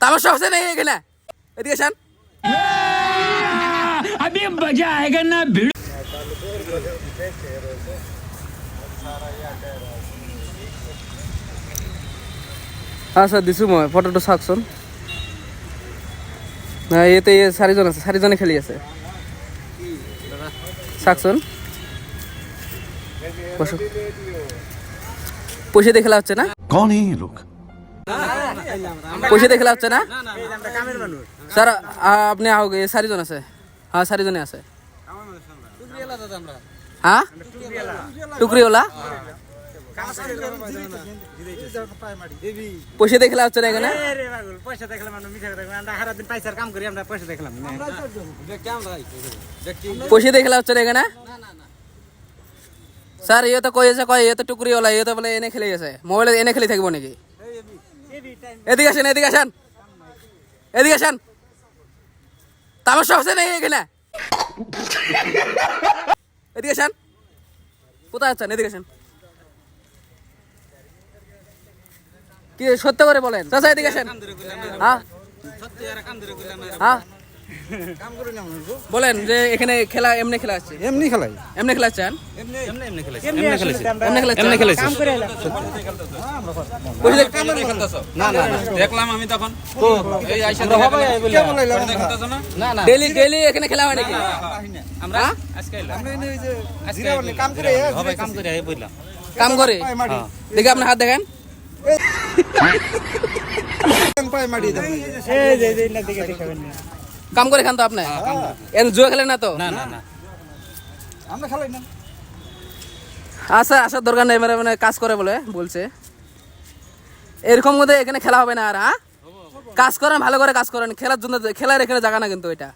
তামাশা হচ্ছে না এখানে, এদিকে আসেন। अभी मजा आएगा ना भिड़। আচ্ছা দিছো মই ফটোটো চাওকচোন। ইয়াতে চাৰিজন আছে, চাৰিজনে খেলি আছে চাওকচোন। বসো। পয়সা দিয়ে খেলা হচ্ছে না? कौन है ये लोग? পয়সা দিয়ে খেলা হচ্ছে না স্যার? আপনি आओगे, চাৰিজন আছে। হ্যাঁ চাৰিজনে আছে। হ্যাঁ টুকরিওয়ালা পয়সা দিয়ে খেলা হচ্ছে না এখানে? পয়সা দিয়ে খেলা হচ্ছে না এখানে স্যার? ইয়ে তো কয়েছে কয় ইয়ে তো টুকরিওয়ালা, ইয়ে তো বলে এনে খেলে গেছে, মোবাইলে এনে খেলে থাকবো নাকি? এদিকে আসেন, এদিকে আসেন, এদিকে আসেন। তামাশা হচ্ছে না এখানে? এদিকে আসেন। কোথায় আছেন? এদিকে আসেন। কি সত্য করে বলেন চাচা, এদিকে আসেন। হ্যাঁ হ্যাঁ বলেন যে এখানে খেলা এমনি খেলা আছে? এমনি খেলাই, এমনি খেলা আছেন? এমনি খেলেছি। দেখলাম আমি তখন ডেলি ডেলি এখানে খেলা হয় নাকি? আমরা আজকে কাম করে কাম করে বললাম কাম করে দেখে আপনার হাত দেখেন। পায়ে মাটি দাও। কাম করে খান তো আপনি? এর জুয়া খেলেন না তো? না না না আমরা খেলাই না। আচ্ছা আসার দরকার নেই, মানে কাজ করে বলে বলছে। এরকম মধ্যে এখানে খেলা হবে না আর? হ্যাঁ কাজ করেন, ভালো করে কাজ করেন, খেলার জন্য খেলার এখানে জায়গা না কিন্তু এটা।